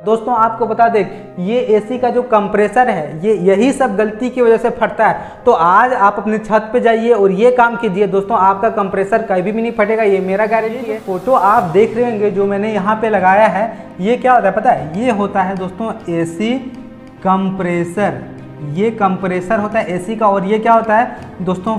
दोस्तों आपको बता दें ये एसी का जो कंप्रेसर है ये यही सब गलती की वजह से फटता है। तो आज आप अपने छत पे जाइए और ये काम कीजिए दोस्तों, आपका कंप्रेसर कभी भी नहीं फटेगा, ये मेरा गारंटी है। फोटो आप देख रहे होंगे जो मैंने यहाँ पे लगाया है, ये क्या होता है पता है? ये होता है दोस्तों एसी कंप्रेसर। ये कंप्रेसर होता है एसी का और ये क्या होता है दोस्तों?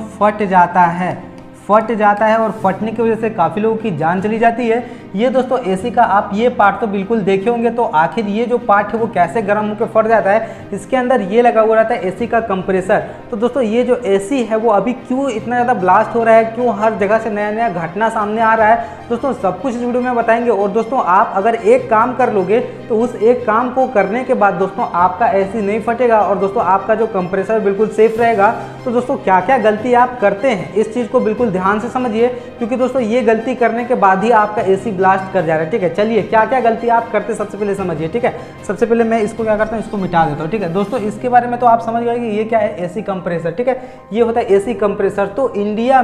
फट जाता है और फटने की वजह से काफ़ी लोगों की जान चली जाती है। ये दोस्तों एसी का आप ये पार्ट तो बिल्कुल देखे होंगे। तो आखिर ये जो पार्ट है वो कैसे गर्म होकर फट जाता है? इसके अंदर ये लगा हुआ रहता है एसी का कंप्रेसर। तो दोस्तों ये जो एसी है वो अभी क्यों इतना ज़्यादा ब्लास्ट हो रहा है, क्यों हर जगह से नया नया घटना सामने आ रहा है, दोस्तों सब कुछ इस वीडियो में बताएंगे। और दोस्तों आप अगर एक काम कर लोगे तो उस एक काम को करने के बाद दोस्तों आपका एसी नहीं फटेगा और दोस्तों आपका जो कंप्रेसर बिल्कुल सेफ रहेगा। तो दोस्तों क्या क्या गलती आप करते हैं इस चीज़ को बिल्कुल ध्यान से समझिए, क्योंकि दोस्तों ये गलती करने के बाद ही आपका एसी ब्लास्ट कर जा रहा है। ठीक है, चलिए क्या क्या गलती आप करते सबसे पहले समझिए। ठीक है, सबसे पहले मैं इसको क्या करता हूँ, इसको मिटा देता हूँ। ठीक है दोस्तों, इसके बारे में तो आप समझ गए कि ये क्या है, एसी कंप्रेसर। ठीक है, ये होता है एसी कंप्रेसर। तो इंडिया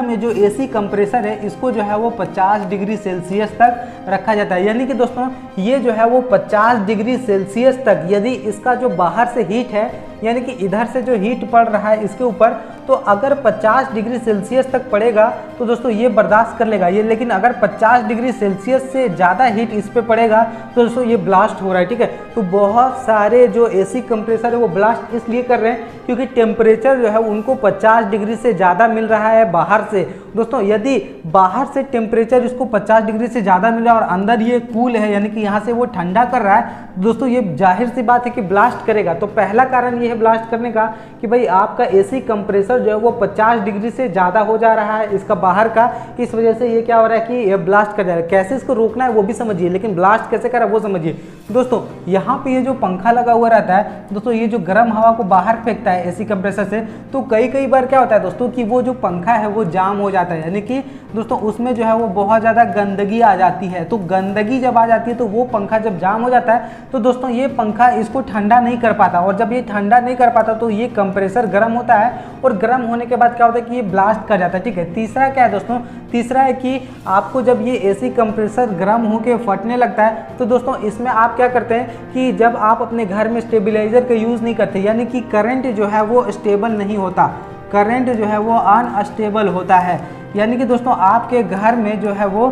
में जो एसी कंप्रेसर है इसको जो है वो 50 डिग्री सेल्सियस तक रखा जाता है। यानी कि दोस्तों ये जो है वो 50 डिग्री सेल्सियस तक, यदि इसका जो बाहर से हीट है यानी कि इधर से जो हीट पड़ रहा है इसके ऊपर, तो अगर 50 डिग्री सेल्सियस तक पड़ेगा तो दोस्तों ये बर्दाश्त कर लेगा ये। लेकिन अगर 50 डिग्री सेल्सियस से ज़्यादा हीट इस पे पड़ेगा तो दोस्तों ये ब्लास्ट हो रहा है। ठीक है, तो बहुत सारे जो एसी कंप्रेसर है वो ब्लास्ट इसलिए कर रहे हैं क्योंकि टेम्परेचर जो है उनको 50 डिग्री से ज़्यादा मिल रहा है बाहर से। दोस्तों यदि बाहर से टेम्परेचर इसको 50 डिग्री से ज़्यादा मिला और अंदर ये कूल है यानी कि यहाँ से वो ठंडा कर रहा है, दोस्तों ये जाहिर सी बात है कि ब्लास्ट करेगा। तो पहला कारण ये है ब्लास्ट करने का कि भाई आपका एसी कंप्रेसर जो है वो 50 डिग्री से ज़्यादा हो जा रहा है इसका बाहर का, इस वजह से ये क्या हो रहा है कि ये ब्लास्ट कर जा रहा है। कैसे इसको रोकना है वो भी समझिए, लेकिन ब्लास्ट कैसे कर रहा है वो समझिए। दोस्तों यहाँ पे ये जो पंखा लगा हुआ रहता है दोस्तों, ये जो गर्म हवा को बाहर फेंकता है एसी कंप्रेसर से, तो कई बार क्या होता है दोस्तों कि वो जो पंखा है वो जाम हो जाता है। यानी कि दोस्तों उसमें जो है वो बहुत ज़्यादा गंदगी आ जाती है। तो गंदगी जब आ जाती है तो वो पंखा जब जाम हो जाता है तो दोस्तों ये पंखा इसको ठंडा नहीं कर पाता, और जब ये ठंडा नहीं कर पाता तो ये कंप्रेसर गर्म होता है और गर्म होने के बाद क्या होता है कि ये ब्लास्ट कर जाता है। ठीक है, तीसरा क्या है दोस्तों? तीसरा है कि आपको जब ये एसी कंप्रेसर गर्म होकर फटने लगता है तो दोस्तों इसमें आप क्या करते हैं कि जब आप अपने घर में स्टेबलाइजर का यूज़ नहीं करते, यानी कि करंट जो है वो स्टेबल नहीं होता, करंट जो है वो अनस्टेबल होता है। यानी कि दोस्तों आपके घर में जो है वो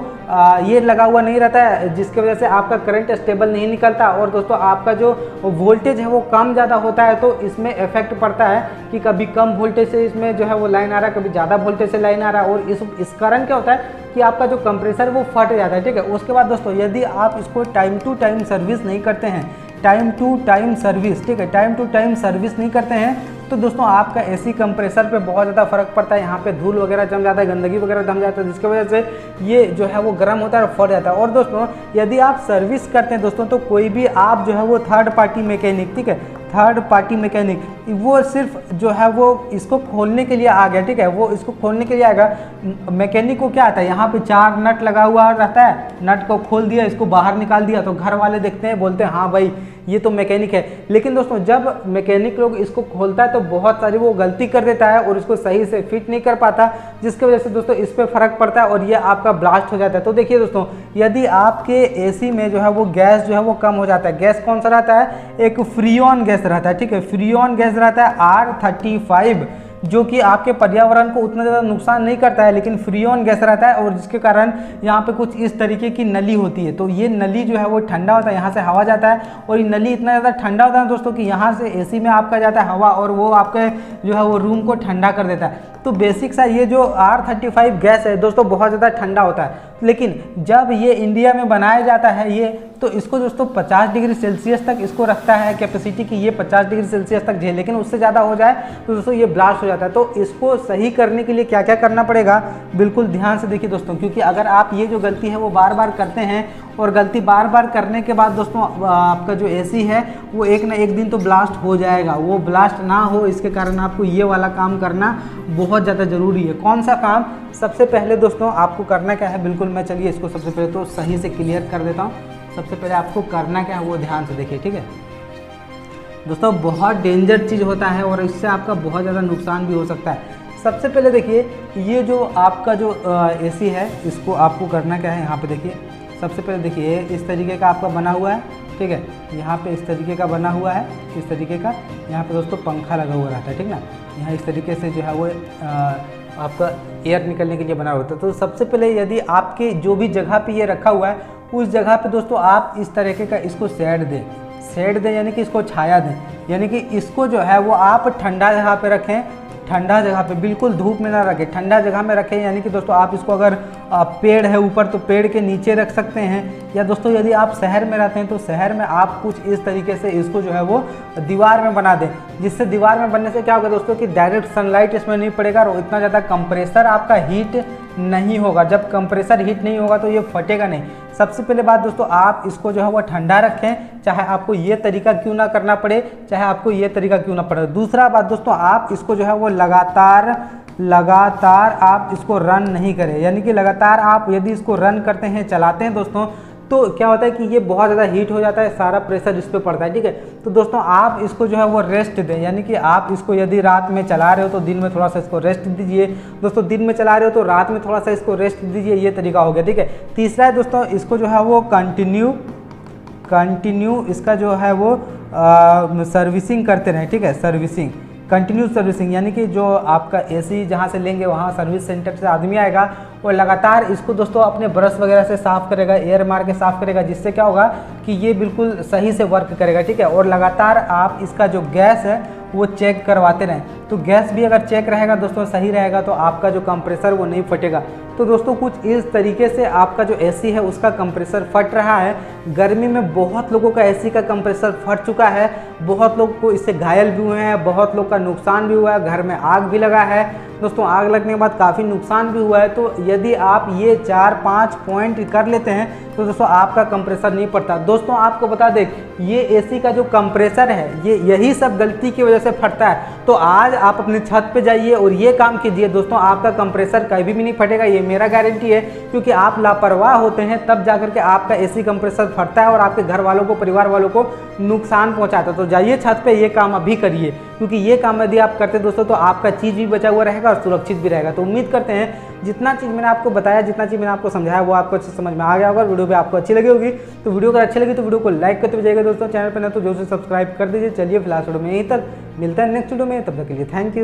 ये लगा हुआ नहीं रहता है, जिसकी वजह से आपका करंट स्टेबल नहीं निकलता और दोस्तों आपका जो वोल्टेज है वो कम ज़्यादा होता है। तो इसमें इफेक्ट पड़ता है कि कभी कम वोल्टेज से इसमें जो है वो लाइन आ रहा है, कभी ज़्यादा वोल्टेज से लाइन आ रहा है, और इस कारण क्या होता है कि आपका जो कंप्रेसर वो फट जाता है। ठीक है, उसके बाद दोस्तों यदि आप इसको टाइम टू टाइम सर्विस नहीं करते हैं, टाइम टू टाइम सर्विस, ठीक है, टाइम टू टाइम सर्विस नहीं करते हैं तो दोस्तों आपका एसी कंप्रेसर पे बहुत ज़्यादा फर्क पड़ता है। यहाँ पे धूल वगैरह जम जाता है, गंदगी वगैरह जम जाता है, जिसकी वजह से ये जो है वो गर्म होता है और फट जाता है। और दोस्तों यदि आप सर्विस करते हैं दोस्तों, तो कोई भी आप जो है वो थर्ड पार्टी मैकेनिक, ठीक है, थर्ड पार्टी मैकेनिक वो सिर्फ जो है वो इसको खोलने के लिए आ गया। ठीक है, वो इसको खोलने के लिए आएगा। मैकेनिक को क्या आता है, यहाँ पे 4 नट लगा हुआ रहता है, नट को खोल दिया, इसको बाहर निकाल दिया, तो घर वाले देखते हैं, बोलते हैं हाँ भाई ये तो मैकेनिक है। लेकिन दोस्तों जब मैकेनिक लोग इसको खोलता है तो बहुत सारी वो गलती कर देता है और इसको सही से फिट नहीं कर पाता, जिसकी वजह से दोस्तों इस पर फर्क पड़ता है और ये आपका ब्लास्ट हो जाता है। तो देखिए दोस्तों, यदि आपके एसी में जो है वो गैस जो है वो कम हो जाता है, गैस कौन सा रहता है, एक फ्रीऑन गैस रहता है। ठीक है, फ्रीऑन गैस रहता है R35, जो कि आपके पर्यावरण को उतना ज़्यादा नुकसान नहीं करता है, लेकिन फ्रीऑन गैस रहता है और जिसके कारण यहाँ पे कुछ इस तरीके की नली होती है। तो ये नली जो है वो ठंडा होता है, यहाँ से हवा जाता है और ये नली इतना ज़्यादा ठंडा होता है दोस्तों कि यहाँ से एसी में आपका जाता है हवा और वो आपके जो है वो रूम को ठंडा कर देता है। तो बेसिक सा ये जो R35 गैस है दोस्तों बहुत ज़्यादा ठंडा होता है, लेकिन जब ये इंडिया में बनाया जाता है ये, तो इसको दोस्तों 50 डिग्री सेल्सियस तक इसको रखता है कैपेसिटी की, ये 50 डिग्री सेल्सियस तक झेले, लेकिन उससे ज़्यादा हो जाए तो दोस्तों ये ब्लास्ट हो जाता है। तो इसको सही करने के लिए क्या क्या करना पड़ेगा बिल्कुल ध्यान से देखिए दोस्तों, क्योंकि अगर आप ये जो गलती है वो बार बार करते हैं और गलती बार बार करने के बाद दोस्तों आपका जो एसी है वो एक ना एक दिन तो ब्लास्ट हो जाएगा। वो ब्लास्ट ना हो इसके कारण आपको ये वाला काम करना बहुत ज़्यादा ज़रूरी है। कौन सा काम? सबसे पहले दोस्तों आपको करना क्या है, बिल्कुल मैं चलिए इसको सबसे पहले तो सही से क्लियर कर देता हूँ। सबसे पहले आपको करना क्या है वो ध्यान से देखिए। ठीक है दोस्तों, बहुत डेंजर चीज़ होता है और इससे आपका बहुत ज़्यादा नुकसान भी हो सकता है। सबसे पहले देखिए, ये जो आपका जो एसी है, इसको आपको करना क्या है, यहाँ पे देखिए। सबसे पहले देखिए इस तरीके का आपका बना हुआ है, ठीक है। यहाँ पे इस तरीके का बना हुआ है, इस तरीके का। यहाँ पे दोस्तों पंखा लगा हुआ रहता है, ठीक ना। यहाँ इस तरीके से जो है वो आपका एयर निकलने के लिए बना होता है। तो सबसे पहले यदि आपके जो भी जगह पे ये रखा हुआ है, उस जगह पे दोस्तों आप इस तरीके का इसको शेड दें, यानी कि इसको छाया दें, यानी कि इसको जो है वो आप ठंडा जगह पे रखें, ठंडा जगह पे, बिल्कुल धूप में ना रखें, ठंडा जगह में रखें। यानी कि दोस्तों आप इसको अगर पेड़ है ऊपर तो पेड़ के नीचे रख सकते हैं, या दोस्तों यदि आप शहर में रहते हैं तो शहर में आप कुछ इस तरीके से इसको जो है वो दीवार में बना दें, जिससे दीवार में बनने से क्या होगा दोस्तों कि डायरेक्ट सनलाइट इसमें नहीं पड़ेगा और इतना ज़्यादा कंप्रेसर आपका हीट नहीं होगा। जब कंप्रेसर हीट नहीं होगा तो ये फटेगा नहीं। सबसे पहले बात दोस्तों, आप इसको जो है वो ठंडा रखें, चाहे आपको ये तरीका क्यों ना करना पड़े, चाहे आपको ये तरीका क्यों ना पड़े। दूसरा बात दोस्तों, आप इसको जो है वो लगातार आप इसको रन नहीं करें, यानी कि लगातार आप यदि इसको रन करते हैं, चलाते हैं दोस्तों, तो क्या होता है कि ये बहुत ज़्यादा हीट हो जाता है, सारा प्रेशर इस पर पड़ता है, ठीक है। तो दोस्तों आप इसको जो है वो रेस्ट दें, यानी कि आप इसको यदि रात में चला रहे हो तो दिन में थोड़ा सा इसको रेस्ट दीजिए। दोस्तों दिन में चला रहे हो तो रात में थोड़ा सा इसको रेस्ट दीजिए, ये तरीका हो गया, ठीक है। तीसरा है दोस्तों, इसको जो है वो कंटिन्यू इसका जो है वो सर्विसिंग करते रहें, ठीक है। कंटिन्यू सर्विसिंग, यानी कि जो आपका एसी जहाँ से लेंगे वहाँ सर्विस सेंटर से आदमी आएगा और लगातार इसको दोस्तों अपने ब्रश वगैरह से साफ़ करेगा, एयर मार के साफ़ करेगा, जिससे क्या होगा कि ये बिल्कुल सही से वर्क करेगा, ठीक है। और लगातार आप इसका जो गैस है वो चेक करवाते रहें। तो गैस भी अगर चेक रहेगा दोस्तों, सही रहेगा, तो आपका जो कंप्रेसर वो नहीं फटेगा। तो दोस्तों कुछ इस तरीके से आपका जो एसी है उसका कंप्रेसर फट रहा है। गर्मी में बहुत लोगों का एसी का कंप्रेसर फट चुका है, बहुत लोग को इससे घायल भी हुए हैं, बहुत लोग का नुकसान भी हुआ है, घर में आग भी लगा है दोस्तों। आग लगने के बाद काफ़ी नुकसान भी हुआ है। तो यदि आप ये 4-5 पॉइंट कर लेते हैं तो दोस्तों आपका कंप्रेसर नहीं फटता। दोस्तों आपको बता दें, ये एसी का जो कंप्रेसर है ये यही सब गलती की वजह से फटता है। तो आज आप अपने छत पे जाइए और ये काम कीजिए दोस्तों, आपका कंप्रेसर कभी भी नहीं फटेगा, ये मेरा गारंटी है। क्योंकि आप लापरवाह होते हैं तब जाकर के आपका एसी कंप्रेसर फटता है और आपके घर वालों को, परिवार वालों को नुकसान पहुंचाता है। तो जाइए छत पे, ये काम अभी करिए, क्योंकि ये काम यदि आप करते दोस्तों तो आपका चीज़ भी बचा हुआ रहेगा और सुरक्षित भी रहेगा। तो उम्मीद करते हैं जितना चीज़ मैंने आपको बताया, जितना चीज़ मैंने आपको समझाया वो आपको अच्छे समझ में आ गया होगा। वीडियो भी आपको अच्छी लगी होगी, तो वीडियो अगर अच्छी लगी तो वीडियो को लाइक करते हुए जाइएगा दोस्तों। चैनल पर ना तो जो से सब्सक्राइब कर दीजिए। चलिए फिलहाल वीडियो में यहीं तक, मिलता है नेक्स्ट वीडियो में, तब तक के लिए थैंक यू।